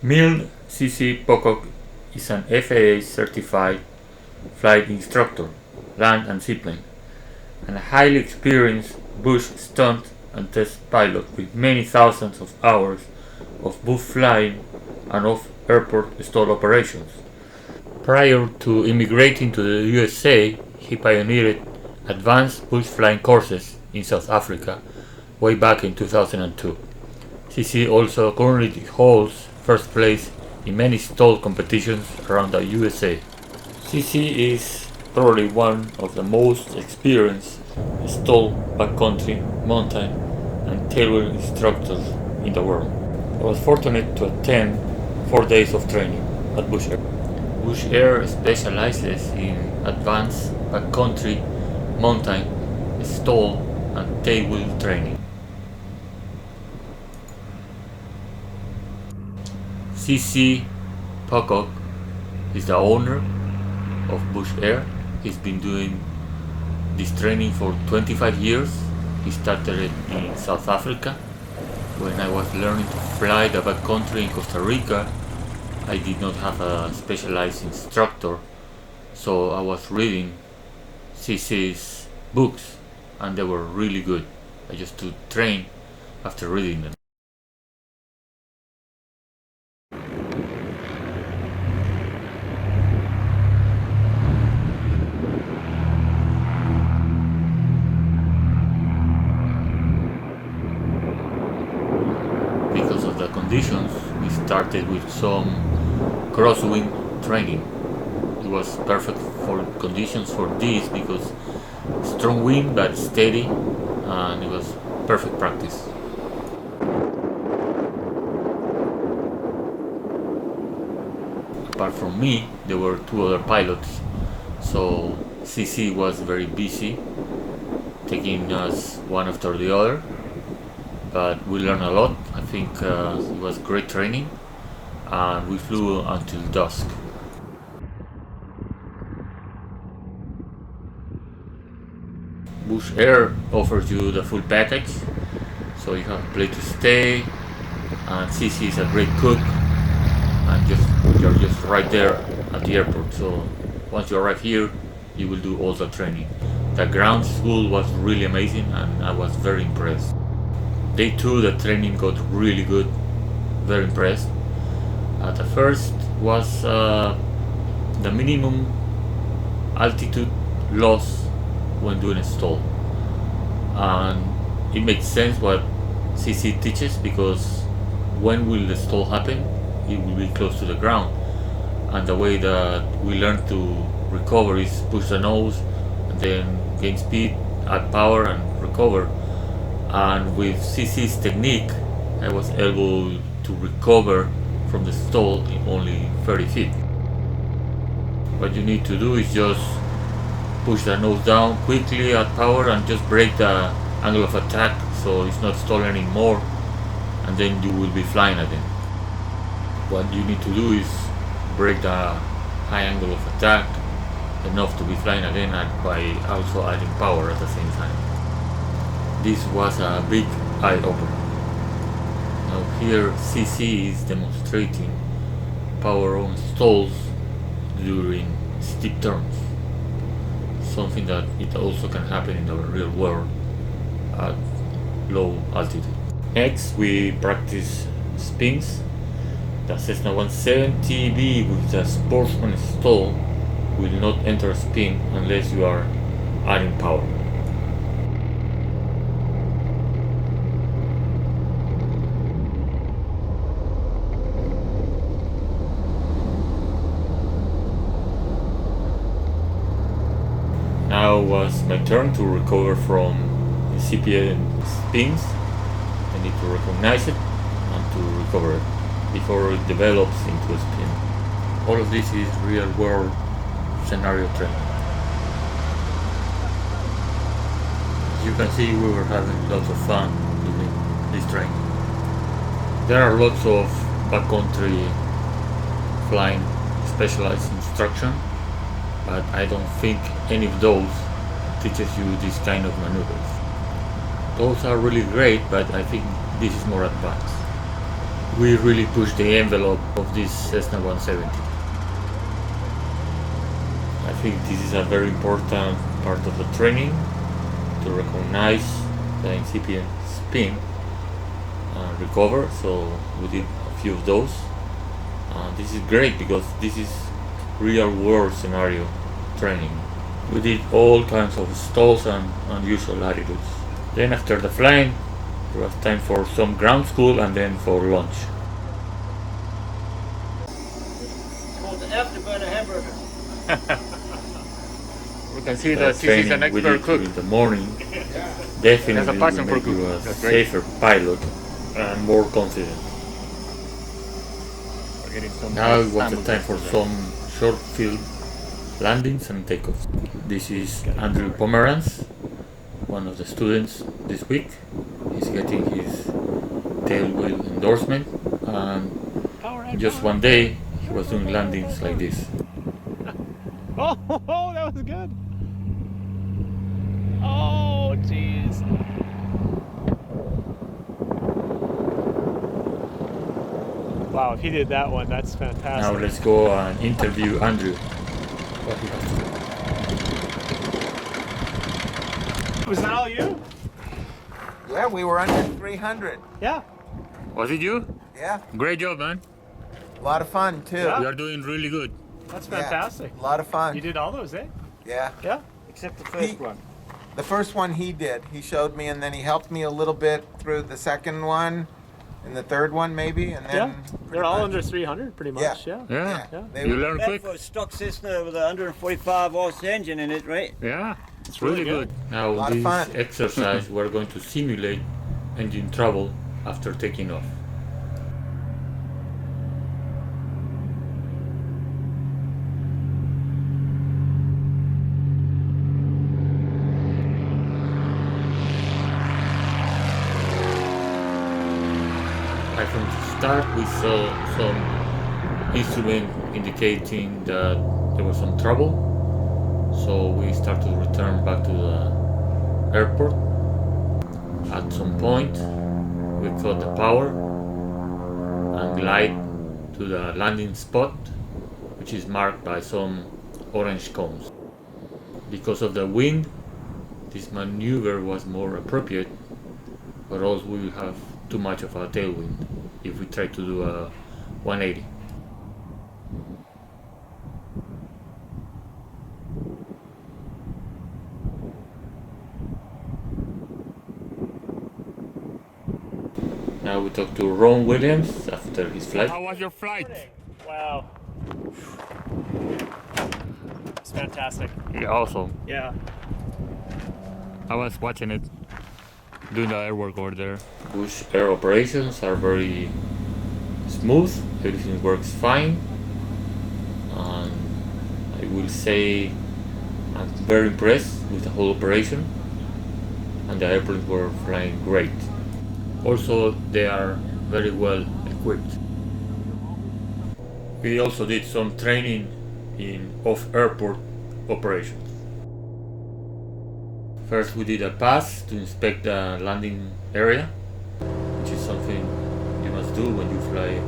Milne C.C. Pocock is an FAA certified flight instructor, land and seaplane, and a highly experienced bush stunt and test pilot with many thousands of hours of bush flying and off-airport STOL operations. Prior to immigrating to the USA, he pioneered advanced bush flying courses in South Africa way back in 2002. CC also currently holds first place in many STOL competitions around the USA. CC is probably one of the most experienced STOL backcountry, mountain, and tailwheel instructors in the world. I was fortunate to attend 4 days of training at Bush Air. Bush Air specializes in advanced backcountry, mountain, STOL, and tailwheel training. CC Pocock is the owner of Bush Air. He's been doing this training for 25 years. He started it in South Africa. When I was learning to fly the backcountry in Costa Rica, I did not have a specialized instructor, so I was reading CC's books and they were really good. I used to train after reading them. Because of the conditions, we started with some crosswind training. It was perfect for conditions for this because strong wind but steady, and it was perfect practice. Apart from me, there were two other pilots, so CC was very busy, taking us one after the other, but we learned a lot. I think it was great training, and we flew until dusk. Bush Air offers you the full package, so you have a place to stay, and CC is a great cook, and you're just right there at the airport. So once you arrive here, you will do all the training. The ground school was really amazing, and I was very impressed. Day 2, the training got really good, very impressed. The first was the minimum altitude loss when doing a STOL, and it makes sense what CC teaches, because when will the STOL happen? It will be close to the ground, and the way that we learn to recover is push the nose and then gain speed, add power, and recover. And with CC's technique, I was able to recover from the STOL in only 30 feet. What you need to do is just push the nose down quickly, add power, and just break the angle of attack so it's not stalling anymore, and then you will be flying again. What you need to do is break the high angle of attack enough to be flying again, by also adding power at the same time. This was a big eye-opener. Now here CC is demonstrating power on stalls during steep turns, something that it also can happen in the real world at low altitude. Next, we practice spins. The Cessna 170B with the Sportsman STOL will not enter a spin unless you are adding power. Now was my turn to recover from incipient spins. I need to recognize it and to recover it before it develops into a spin. All of this is real world scenario training. As you can see, we were having lots of fun doing this training. There are lots of backcountry flying specialized instruction, but I don't think any of those teaches you this kind of maneuvers. Those are really great, but I think this is more advanced. we really pushed the envelope of this Cessna 170. I think this is a very important part of the training to recognize the incipient spin and recover. So we did a few of those. This is great because this is real world scenario training. We did all kinds of stalls and unusual attitudes. Then after the flying, it was time for some ground school and then for lunch. It's called the afterburner hamburger. We can see that this is an expert cook. In the morning, definitely will make you a safer pilot and more confident. Now it was the time for some short field landings and takeoffs. This is Andrew Pomeranz, one of the students this week. He's getting his tail wheel endorsement, and just one day he was doing landings like this. Oh, that was good. Oh, jeez. Wow, if he did that one, that's fantastic. Now let's go and interview Andrew. Was that all you? Yeah, we were under 300. Yeah. Was it you? Yeah, Great job, man. a lot of fun too. Yeah. You are doing really good. That's Yeah, fantastic. a lot of fun. You did all those, eh? Yeah. Yeah. Except the first one. The first one he did. He showed me, and then he helped me a little bit through the second one, and the third one maybe, and then. Yeah. pretty They're all much- under 300, pretty much. Yeah. Yeah. Yeah. They You were- learn That quick. for a stock Cessna with a 145 horse engine in it, right? Yeah, It's really good. Now lot of this fun. exercise we're going to simulate engine trouble after taking off. Right from the start we saw some instrument indicating that there was some trouble. So we started to return back to the airport. At some point, we cut the power and glide to the landing spot, which is marked by some orange cones. Because of the wind, this maneuver was more appropriate, but also we will have too much of a tailwind if we try to do a 180. Now we talk to Ron Williams after his flight. How was your flight? Wow. It's fantastic. Yeah, awesome. Yeah. I was watching it, doing the airwork over there. Bush air operations are very smooth, everything works fine. And I will say I'm very impressed with the whole operation, and the airplanes were flying great. Also, they are very well equipped. We also did some training in off-airport operations. First we did a pass to inspect the landing area, which is something you must do when you fly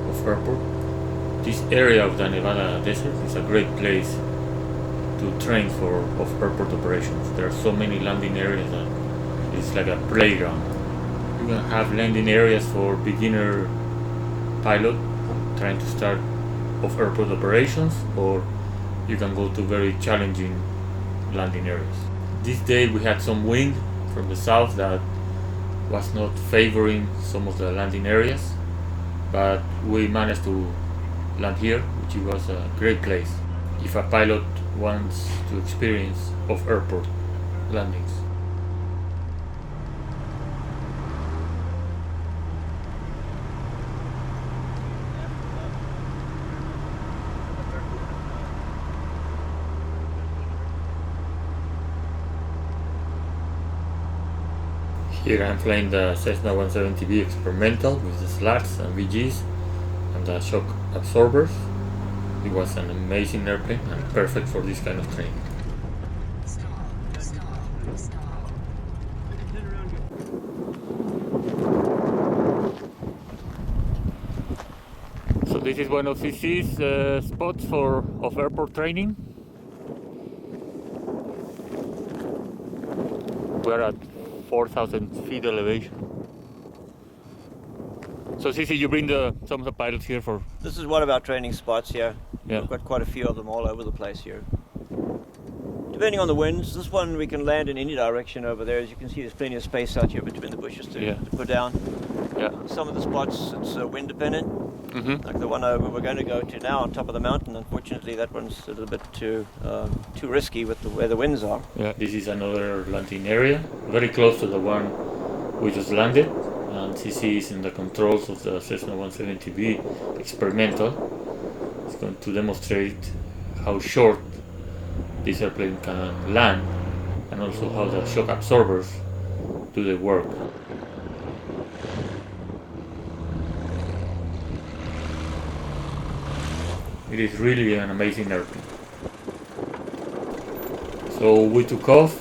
off-airport. This area of the Nevada desert is a great place to train for off-airport operations. There are so many landing areas that it's like a playground. You can have landing areas for beginner pilot trying to start off-airport operations, or you can go to very challenging landing areas. This day we had some wind from the south that was not favoring some of the landing areas, but we managed to land here, which was a great place if a pilot wants to experience off-airport landings. Here I'm flying the Cessna 170B experimental with the slats and VGs and the shock absorbers. It was an amazing airplane and perfect for this kind of training. this is one of CC's spots of airport training. We're at 4,000 feet elevation. So CC, you bring some of the pilots here for... This is one of our training spots here. Yeah. We've got quite a few of them all over the place here. Depending on the winds, this one we can land in any direction over there. As you can see, there's plenty of space out here between the bushes to put down. Yeah. Some of the spots, it's wind dependent. Mm-hmm. Like the one we're going to go to now on top of the mountain. Unfortunately, that one's a little bit too risky with where the winds are. Yeah, this is another landing area, very close to the one we just landed. And CC is in the controls of the Cessna 170B experimental. It's going to demonstrate how short this airplane can land and also how the shock absorbers do the work. It is really an amazing airplane. So we took off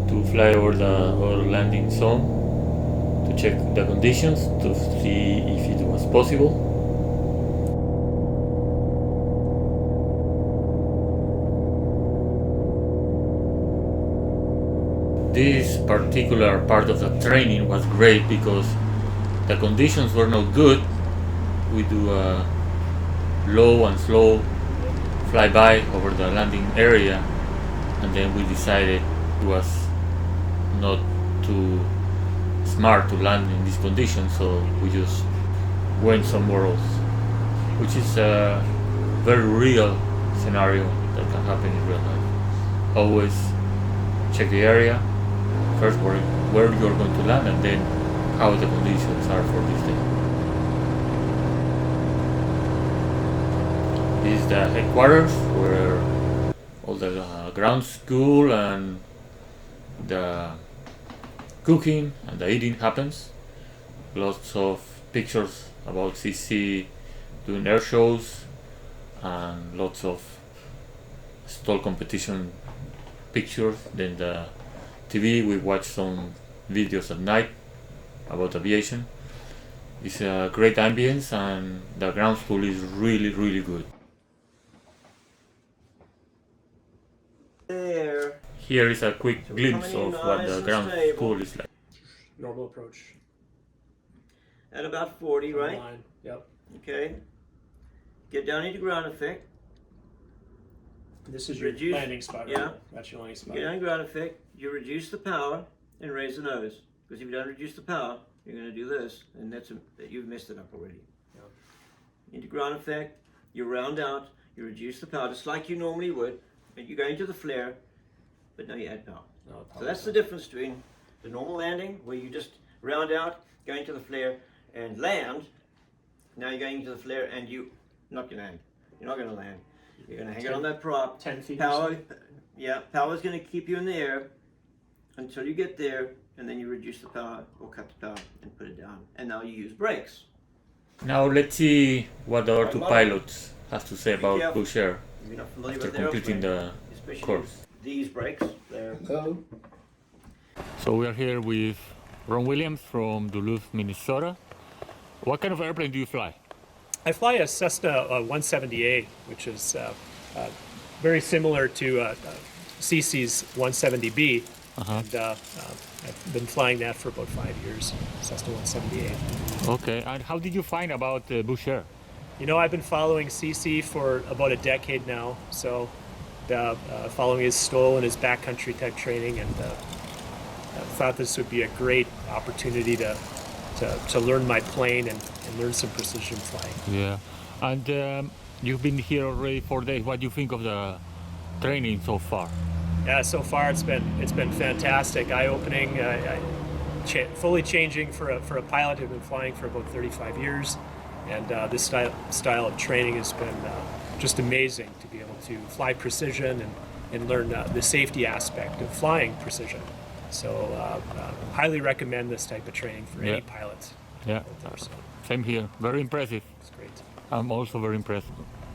to fly over the landing zone to check the conditions to see if it was possible. This particular part of the training was great because the conditions were not good. We do a low and slow flyby over the landing area, and then we decided it was not too smart to land in these conditions, so we just went somewhere else, which is a very real scenario that can happen in real life. Always check the area, first where you're going to land, and then how the conditions are for this day. This is the headquarters where all the ground school and the cooking and the eating happens. Lots of pictures about CC doing air shows and lots of STOL competition pictures. Then the TV, we watch some videos at night about aviation. It's a great ambience and the ground school is really, really good. There. Here is a quick glimpse of what the ground school is like. Normal approach. At about 40, right? Line. Yep. Okay. Get down into ground effect. This is your Reduce- landing spot. yeah. Right? That's your landing spot. Get down in ground effect. You reduce the power and raise the nose. Because if you don't reduce the power, you're going to do this, and you've messed it up already. Yep. Into ground effect. You round out. You reduce the power just like you normally would. And you go into the flare, but now you add power. No, So that's the difference between the normal landing, where you just round out, go into the flare, and land. Now you're going into the flare, and you're not going to land. You're not going to land. You're going to hang it on that prop. 10 feet. Power, yeah, power's going to keep you in the air until you get there, and then you reduce the power or cut the power and put it down. And now you use brakes. Now let's see what the other two pilots have to say about careful. Bush Air If you're not familiar after with the completing airplane, the especially course. these brakes, they're So we are here with Ron Williams from Duluth, Minnesota. What kind of airplane do you fly? I fly a Cessna 178, which is very similar to CC's 170B. And I've been flying that for about 5 years, Cessna 178. Okay, and how did you find about Bush Air? You know, I've been following CC for about a decade now, so following his STOL and his backcountry type training, and I thought this would be a great opportunity to learn my plane and learn some precision flying. Yeah, and you've been here already 4 days. What do you think of the training so far? Yeah, so far it's been fantastic, eye-opening, fully changing for a pilot who's been flying for about 35 years, and this style of training has been just amazing to be able to fly precision and learn the safety aspect of flying precision. So highly recommend this type of training for any pilots. Yeah, out there, so same here. Very impressive. it's great. I'm also very impressed.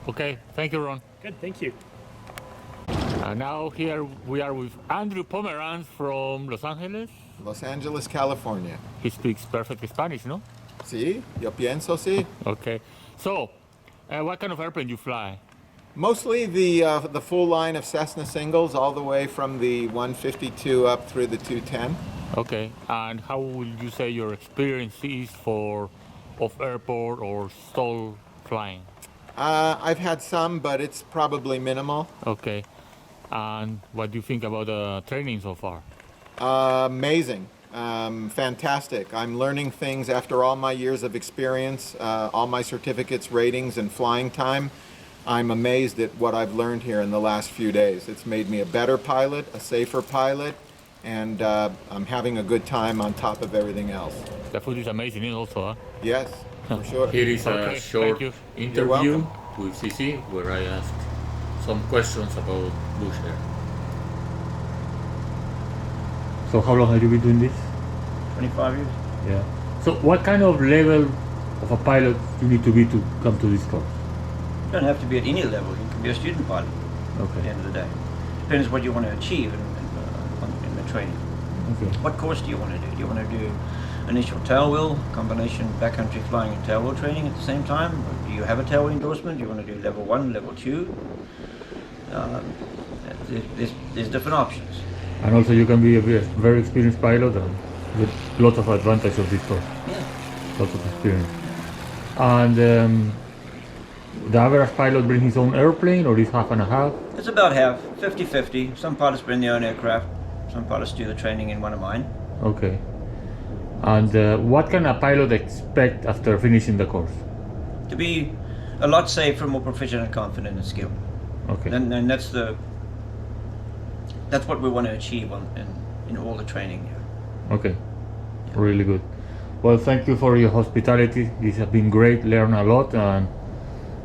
Okay, thank you, Ron. Good, thank you. And now here we are with Andrew Pomeranz from Los Angeles. Los Angeles, California. He speaks perfect Spanish, no? Sí, yo pienso sí. Okay. So, what kind of airplane you fly? Mostly the full line of Cessna singles, all the way from the 152 up through the 210. Okay, and how would you say your experience is for off airport or STOL flying? I've had some, but it's probably minimal. Okay, and what do you think about the training so far? Amazing. Fantastic. I'm learning things after all my years of experience, all my certificates, ratings, and flying time. I'm amazed at what I've learned here in the last few days. It's made me a better pilot, a safer pilot, and I'm having a good time on top of everything else. The food is amazing also, huh? Yes, for sure. Here is Okay, a short You're interview welcome. with CC where I asked some questions about bush air. So how long have you been doing this? 25 years. Yeah. So what kind of level of a pilot you need to be to come to this course? You don't have to be at any level. You can be a student pilot at the Okay. end of the day. Depends what you want to achieve in the training. Okay. What course do you want to do? Do you want to do initial tailwheel, combination backcountry flying and tailwheel training at the same time? Or do you have a tailwheel endorsement? Do you want to do level 1, level 2? There's different options. And also you can be a very experienced pilot and with lots of advantage of this course. Yeah. Lots of experience. And the average pilot brings his own airplane or is half and a half? It's about half, 50-50. Some pilots bring their own aircraft. Some pilots do the training in one of mine. Okay. And what can a pilot expect after finishing the course? To be a lot safer, more proficient and confident in skill. Okay. And that's what we want to achieve in all the training here. Okay. Really good. Well, thank you for your hospitality. This has been great. Learn a lot, and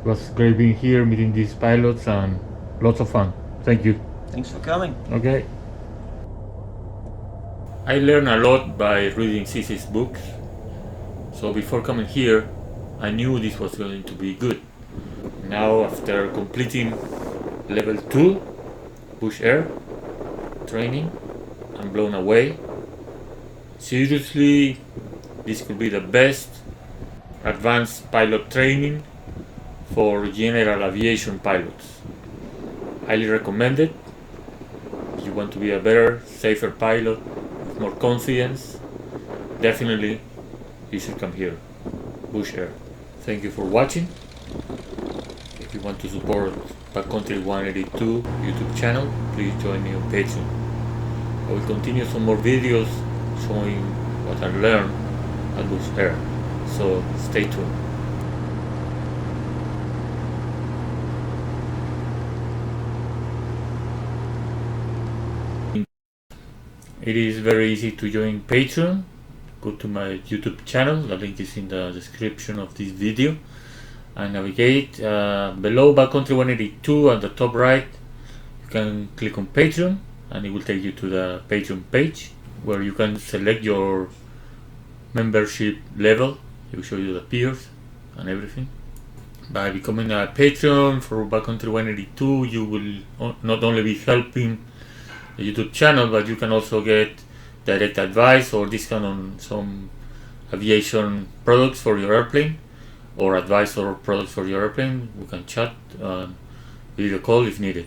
it was great being here, meeting these pilots, and lots of fun. Thank you. Thanks for coming. Okay. I learned a lot by reading Cici's books. So before coming here, I knew this was going to be good. Now, after completing level 2 bush air training, I'm blown away. Seriously, this could be the best advanced pilot training for general aviation pilots. Highly recommended. If you want to be a better, safer pilot with more confidence, definitely you should come here. Bush Air. Thank you for watching. If you want to support Backcountry 182 YouTube channel, please join me on Patreon. I will continue some more videos showing what I learned at Bush Air. So stay tuned. It is very easy to join Patreon. Go to my YouTube channel, the link is in the description of this video, and navigate below Backcountry 182 at the top right. You can click on Patreon and it will take you to the Patreon page where you can select your membership level. It will show you the peers and everything. By becoming a Patreon for Backcountry 182, you will not only be helping the YouTube channel, but you can also get direct advice or discount on some aviation products for your airplane, or advice or products for your airplane. We can chat, video call if needed.